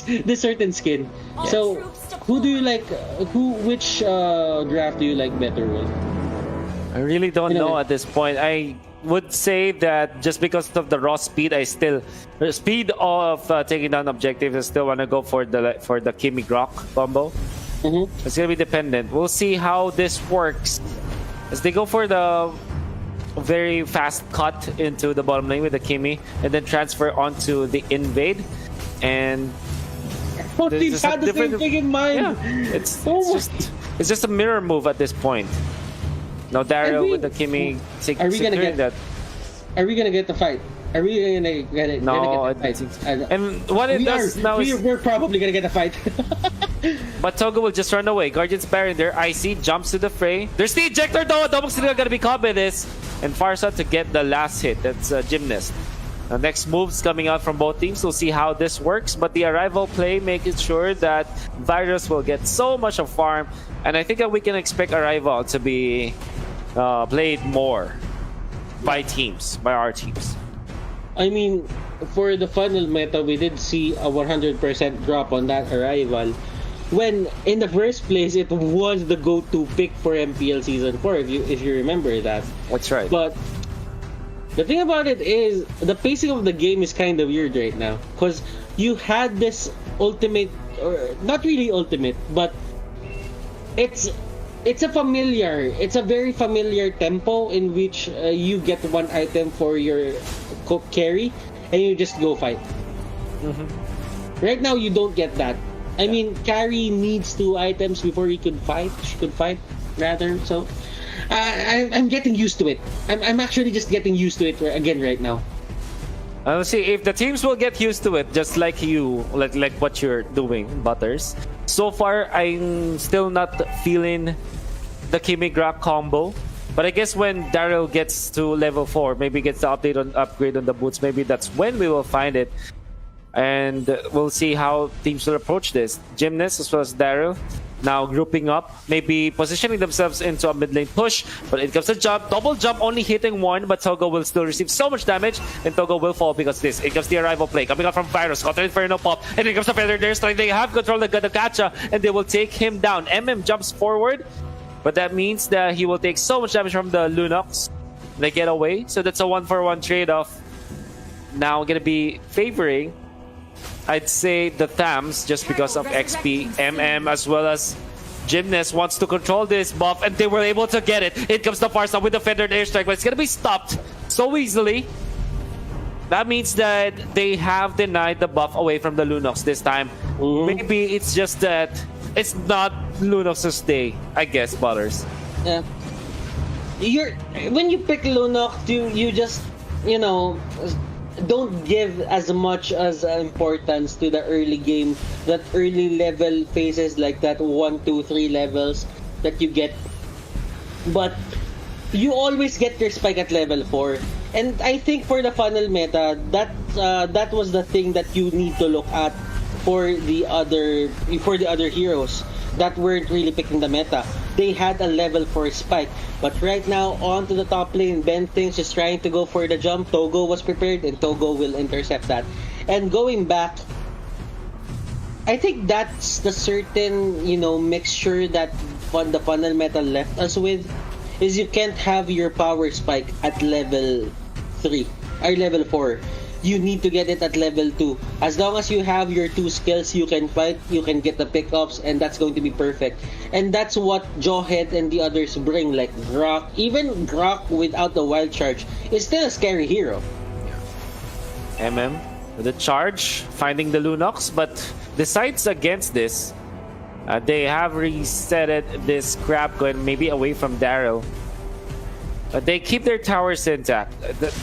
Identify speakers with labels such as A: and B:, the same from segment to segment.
A: this certain skin. So who do you like? Which draft do you like better, Wolf?
B: I really don't know at this point. I would say that just because of the raw speed, the speed of taking down objectives, I still want to go for the Kimi Grok combo. It's gonna be dependent. We'll see how this works as they go for the very fast cut into the bottom lane with the Kimi, and then transfer onto the invade. And
A: They've had the same thing in mind.
B: Yeah, it's just a mirror move at this point. Now Daryl with the Kimi securing that.
A: Are we gonna get the fight? Are we gonna get it?
B: No,
A: get the fight?
B: And what it does now is
A: we're probably gonna get a fight.
B: But Togo will just run away. Guardian's Baron there. Icy jumps to the fray. There's the ejector though. Double still gonna be caught by this. And Farsa to get the last hit. That's Gymnast. The next moves coming out from both teams. We'll see how this works. But the arrival play making sure that Virus will get so much of farm. And I think that we can expect arrival to be played more by our teams.
A: I mean, for the final meta, we did see a 100% drop on that arrival. When in the first place, it was the go-to pick for MPL Season 4, if you remember that.
B: That's right.
A: But the thing about it is, the pacing of the game is kind of weird right now. Because you had this ultimate, or not really ultimate, but it's a very familiar tempo in which you get one item for your carry and you just go fight. Right now you don't get that. I mean, carry needs 2 items before he could fight. She could fight rather. So I'm getting used to it. I'm actually just getting used to it again right now.
B: I'll see if the teams will get used to it, just like you, like what you're doing, Butters. So far, I'm still not feeling the Kimi Grok combo. But I guess when Daryl gets to level 4, maybe gets the upgrade on the boots, maybe that's when we will find it. And we'll see how teams will approach this. Gymnast as well as Daryl now grouping up, maybe positioning themselves into a mid lane push. But it comes a jump, double jump, only hitting 1, but Togo will still receive so much damage, and Togo will fall because of this. It comes the arrival play coming out from Virus, Counter Inferno pop, and it comes the Feather there. So they have control of the Gacha, and they will take him down. Jumps forward, but that means that he will take so much damage from the Lunox. They get away, so that's a 1-for-1 trade-off. Now gonna be favoring, I'd say, the Thams just because of XP. As well as Gymnast wants to control this buff, and they were able to get it. It comes the Farsa with the Feathered Airstrike, but it's gonna be stopped so easily. That means that they have denied the buff away from the Lunox this time. Maybe it's just that it's not Lunox's day, I guess, Butters.
A: Yeah. When you pick Lunox, you just, don't give as much as importance to the early game, that early level phases like that 1, 2, 3 levels that you get. But you always get your spike at level 4. And I think for the funnel meta, that was the thing that you need to look at for the other heroes that weren't really picking the meta. They had a level 4 spike. But right now, on to the top lane, Ben Things is trying to go for the jump. Togo was prepared, and Togo will intercept that. And going back, I think that's the certain, mixture that the funnel meta left us with, is you can't have your power spike at level 3, or level 4. You need to get it at level 2. As long as you have your 2 skills, you can fight, you can get the pickups, and that's going to be perfect. And that's what Jawhead and the others bring, like Grok. Even Grok without the wild charge is still a scary hero.
B: With the charge, finding the Lunox, but decides against this. They have resetted this crap going maybe away from Daryl. They keep their towers intact,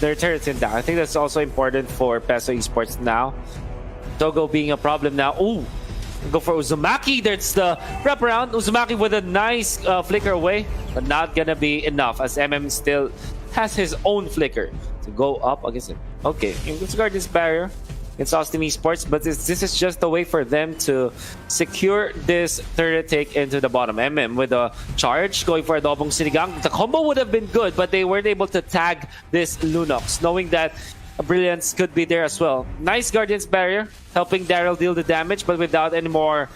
B: their turrets intact. I think that's also important for PESO Esports now. Togo being a problem now. Ooh, go for Uzumaki. There's the wrap around. Uzumaki with a nice flicker away, but not gonna be enough as still has his own flicker to go up against it. Okay, let's guard this barrier. It's Austin Esports, but this is just a way for them to secure this turret take into the bottom. With a charge, going for a Dobong Sinigang. The combo would have been good, but they weren't able to tag this Lunox, knowing that brilliance could be there as well. Nice Guardian's Barrier, helping Daryl deal the damage, but without any more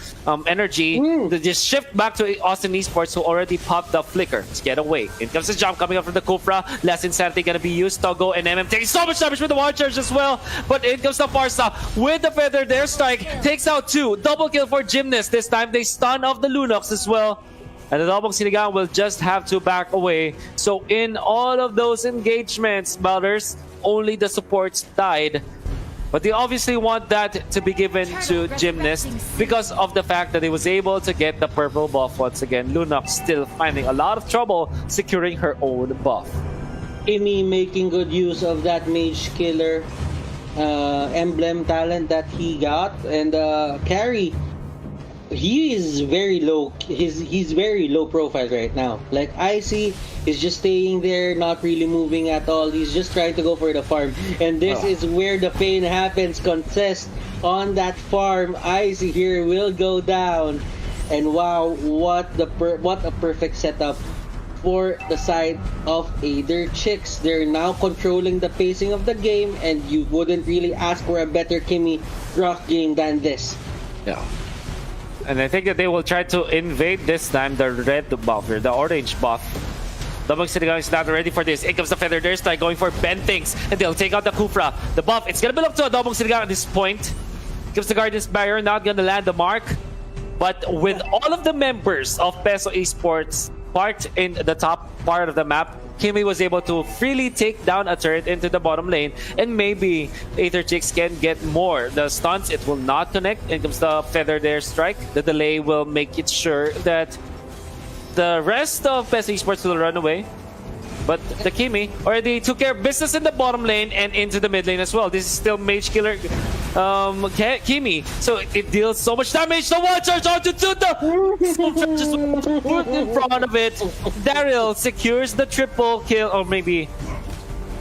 B: energy. To just shift back to Austin Esports, who already popped the Flicker. Let's get away. In comes the jump coming up from the Kufra. Last Insanity gonna be used. Togo and MM taking so much damage with the War Charge as well. But in comes the Farsa with the Feather Dare Strike. Takes out 2. Double kill for Gymnast. This time they stun off the Lunox as well. And the Adobong Sinigang will just have to back away. So in all of those engagements, Balders, only the supports died. But they obviously want that to be given to Gymnast because of the fact that he was able to get the purple buff once again. Lunox still finding a lot of trouble securing her own buff.
A: Imi making good use of that Mage Killer emblem talent that he got, and Carry, he is very low. He's very low profile right now. Like Icy is just staying there, not really moving at all. He's just trying to go for the farm, and this is where the pain happens. Contest on that farm. Icy here will go down, and wow, what a perfect setup for the side of AETHER Chix. They're now controlling the pacing of the game, and you wouldn't really ask for a better Kimmy Rock game than this.
B: Yeah. And I think that they will try to invade this time the red buff or the orange buff. Adobong Sinigang is not ready for this. In comes the Feather Dare Strike going for Bentings, and they'll take out the Kufra. The buff, it's gonna belong to Adobong Sinigang at this point. Gives the Guardian's Barrier, not gonna land the mark. But with all of the members of PESO Esports parked in the top part of the map, Kimmy was able to freely take down a turret into the bottom lane, and maybe AETHER Chix can get more. The stunts, it will not connect. In comes the Feather Dare Strike. The delay will make it sure that the rest of PESO Esports will run away. But the Kimmy already took care of business in the bottom lane and into the mid lane as well. This is still Mage Killer Kimmy. So it deals so much damage. The War Charge onto Tuta! Just put in front of it. Daryl secures the triple kill, or maybe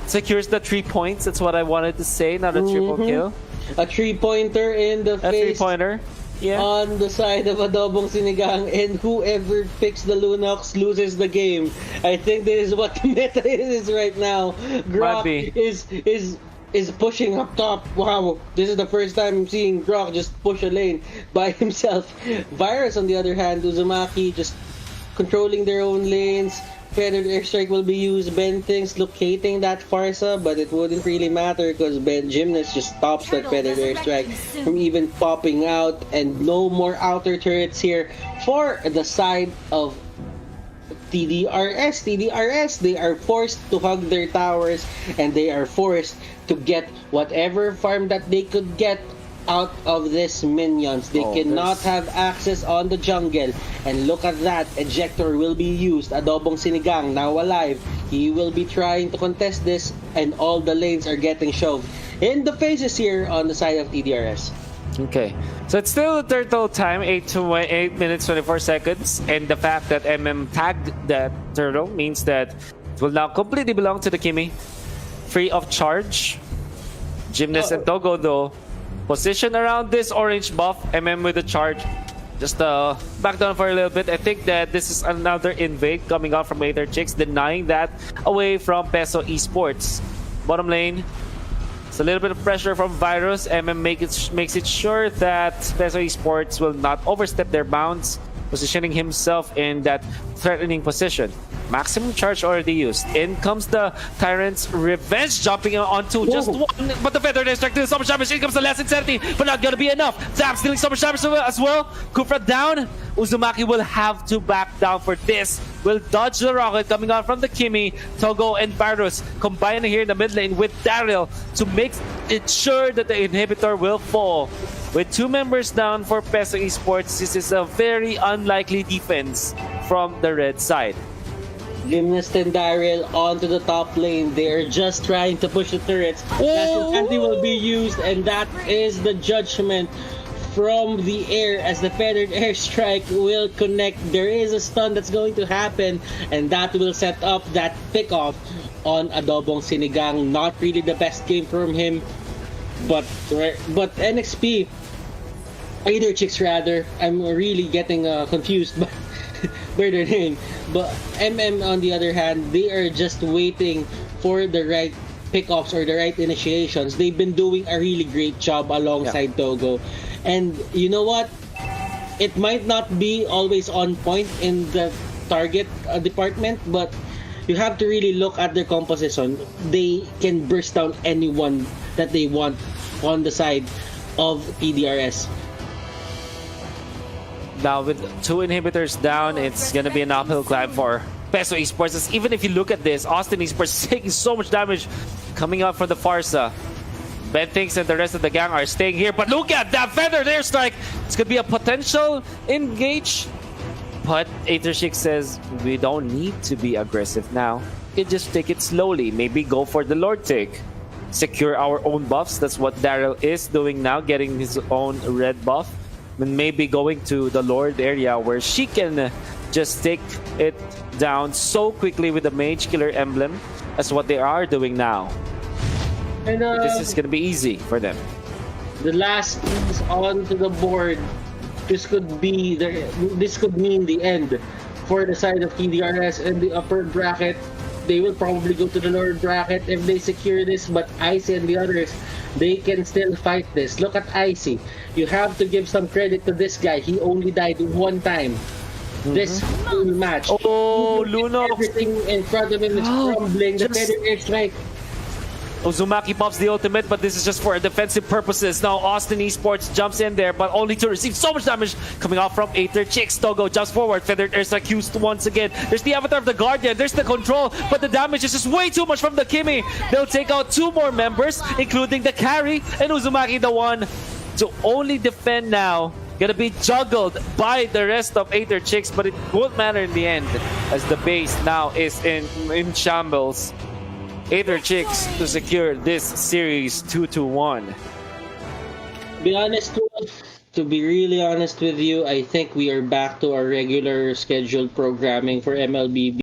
B: secures the 3 points. That's what I wanted to say, not a triple kill.
A: A 3-pointer in the face.
B: A 3-pointer. Yeah.
A: On the side of Adobong Sinigang, and whoever picks the Lunox loses the game. I think this is what the meta is right now. Grok is pushing up top. Wow, this is the first time I'm seeing Grok just push a lane by himself. Virus, on the other hand, Uzumaki just controlling their own lanes. Feathered Airstrike will be used. Bentings locating that Farsa, but it wouldn't really matter because Gymnast just stops that Feathered Airstrike from even popping out, and no more outer turrets here for the side of TDRS. They are forced to hug their towers, and they are forced to get whatever farm that they could get out of this minions. They cannot have access on the jungle, and look at that, ejector will be used. Adobong Sinigang now alive. He will be trying to contest this, and all the lanes are getting shoved in the faces here on the side of TDRS.
B: Okay, so it's still turtle time, 8 minutes 24 seconds, and the fact that MM tagged that turtle means that it will now completely belong to the Kimmy, free of charge. Gymnast and Togo though position around this orange buff. MM with the charge. Just back down for a little bit. I think that this is another invade coming out from AETHER Chix, denying that away from PESO Esports. Bottom lane, it's a little bit of pressure from Virus. MM makes it sure that PESO Esports will not overstep their bounds, positioning himself in that threatening position. Maximum charge already used. In comes the Tyrant's Revenge, jumping onto just one, but the Feather Dare Strike deals so much damage. In comes the last Insanity, but not gonna be enough. Zap stealing so much damage as well. Kufra down. Uzumaki will have to back down for this. Will dodge the rocket coming out from the Kimmy. Togo and Varus combining here in the mid lane with Daryl to make it sure that the inhibitor will fall. With 2 members down for PESO Esports, this is a very unlikely defense from the red side.
A: Gymnast and Daryl onto the top lane. They are just trying to push the turrets. Anti will be used, and that is the judgment from the air as the Feathered Airstrike will connect. There is a stun that's going to happen, and that will set up that pick-off on Adobong Sinigang. Not really the best game from him, but NXP, AETHER Chix rather, I'm really getting confused by their name. But MM on the other hand, they are just waiting for the right pickoffs or the right initiations, they've been doing a really great job alongside Togo. And you know what? It might not be always on point in the target department, but you have to really look at their composition. They can burst down anyone that they want on the side of PDRS.
B: Now with 2 inhibitors down, it's gonna be an uphill climb for PESO Esports. Even if you look at this, Austin Esports taking so much damage coming out from the Farsa. Ben thinks and the rest of the gang are staying here, but look at that feather there, Strike. It's gonna be a potential engage, but AETHER CHIX says we don't need to be aggressive now. You just take it slowly. Maybe go for the Lord take. Secure our own buffs. That's what Daryl is doing now, getting his own red buff. And maybe going to the Lord area where she can just take it down so quickly with the Mage Killer emblem. That's what they are doing now.
A: And
B: this is gonna be easy for them.
A: the last piece onto the board. This could mean the end for the side of TDRS and the upper bracket. They will probably go to the lower bracket if they secure this, but Icy and the others, they can still fight this. Look at Icy. You have to give some credit to this guy. He only died one time. This whole match.
B: Oh, Luno!
A: Everything in front of him is crumbling. The Feather Airstrike.
B: Uzumaki pops the ultimate, but this is just for defensive purposes. Now Austin Esports jumps in there, but only to receive so much damage coming off from AETHER CHIX. Togo jumps forward, Feathered Airstrike used once again. There's the Avatar of the Guardian, there's the control, but the damage is just way too much from the Kimi. They'll take out 2 more members, including the carry, and Uzumaki the one to only defend now. Gonna be juggled by the rest of AETHER CHIX, but it won't matter in the end, as the base now is in shambles. AETHER CHIX to secure this series 2-1.
A: To be really honest with you, I think we are back to our regular scheduled programming for MLBB.